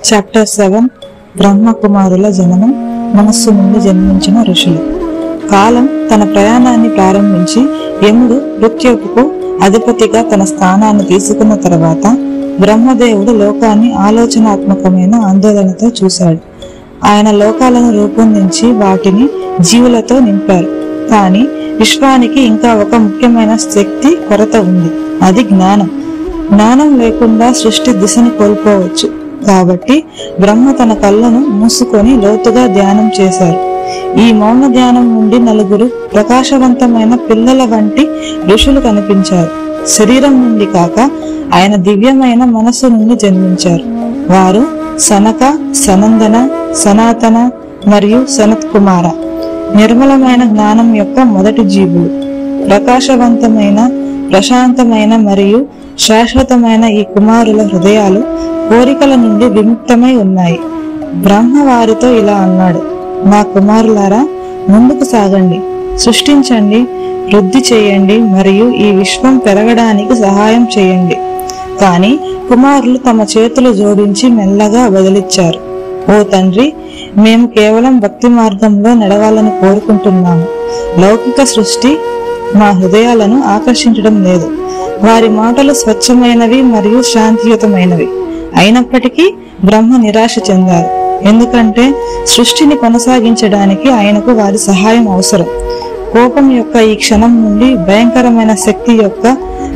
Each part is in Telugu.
చాప్టర్ 7 బ్రహ్మకుమారుల జననం మనస్సు నుండి జన్మించిన ఋషులు. కాలం తన ప్రయాణాన్ని ప్రారంభించి యముడు మృత్యువుకు అధిపతిగా తన స్థానాన్ని తీసుకున్న తర్వాత బ్రహ్మదేవుడు లోకాన్ని ఆలోచనాత్మకమైన ఆందోళనతో చూశాడు. ఆయన లోకాలను రూపొందించి వాటిని జీవులతో నింపారు. కానీ విశ్వానికి ఇంకా ఒక ముఖ్యమైన శక్తి కొరత ఉంది, అది జ్ఞానం. జ్ఞానం లేకుండా సృష్టి దిశని కోల్పోవచ్చు. కాబట్టి బ్రహ్మ తన కళ్ళను మూసుకొని లోతుగా ధ్యానం చేశారు. ఈ మౌన ధ్యానం నుండి నలుగురు ప్రకాశవంతమైన పిల్లల వంటి ఋషులు కనిపించారు. శరీరం నుండి కాక ఆయన దివ్యమైన మనస్సు నుండి జన్మించారు. వారు సనక, సనందన, సనాతన మరియు సనత్ కుమార. నిర్మలమైన జ్ఞానం యొక్క మొదటి జీవులు. ప్రకాశవంతమైన, ప్రశాంతమైన మరియు శాశ్వతమైన ఈ కుమారుల హృదయాలు కోరికల నుండి విముక్తమై ఉన్నాయి. బ్రహ్మ వారితో ఇలా అన్నాడు: నా కుమారులారా, ముందుకు సాగండి, సృష్టించండి, వృద్ధి చేయండి మరియు ఈ విశ్వం పెరగడానికి సహాయం చేయండి. కానీ కుమారులు తమ చేతులు జోడించి మెల్లగా బదిలిచ్చారు. ఓ తండ్రి, మేము కేవలం భక్తి మార్గంలో నడవాలని కోరుకుంటున్నాము. లౌకిక సృష్టి మా హృదయాలను ఆకర్షించడం లేదు. వారి మాటలు స్వచ్ఛమైనవి మరియు శాంతియుతమైనవి. అయినప్పటికీ బ్రహ్మ నిరాశ చెందారు, ఎందుకంటే సృష్టిని కొనసాగించడానికి ఆయనకు వారి సహాయం అవసరం. కోపం యొక్క ఈ క్షణం నుండి భయంకరమైన శక్తి యొక్క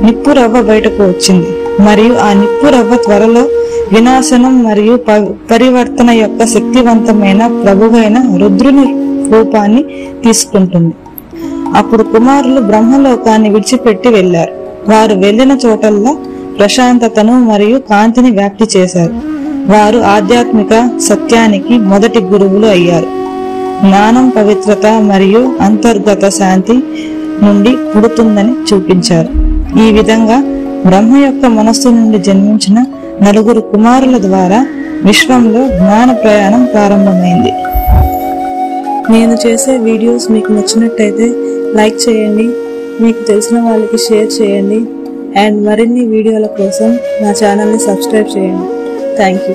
నిప్పురవ్వ బయటకు వచ్చింది మరియు ఆ నిప్పురవ్వ త్వరలో వినాశనం మరియు పరివర్తన యొక్క శక్తివంతమైన ప్రభువైన రుద్రుని రూపాన్ని తీసుకుంటుంది. అప్పుడు కుమారులు బ్రహ్మలోకాన్ని విడిచిపెట్టి వెళ్లారు. వారు వెళ్లిన చోటల్లా ప్రశాంతతను మరియు కాంతిని వ్యాప్తి చేశారు. వారు ఆధ్యాత్మిక సత్యానికి మొదటి గురువులు అయ్యారు. జ్ఞానం పవిత్రత మరియు అంతర్గత శాంతి నుండి పుడుతుందని చూపించారు. ఈ విధంగా బ్రహ్మ యొక్క మనస్సు నుండి జన్మించిన నలుగురు కుమారుల ద్వారా విశ్వంలో జ్ఞాన ప్రయాణం ప్రారంభమైంది. నేను చేసే వీడియోస్ మీకు నచ్చినట్టయితే లైక్ చేయండి, మీకు తెలిసిన వాళ్ళకి షేర్ చేయండి, అండ్ మరిన్ని వీడియోల కోసం నా ఛానల్ని సబ్స్క్రైబ్ చేయండి. Thank you.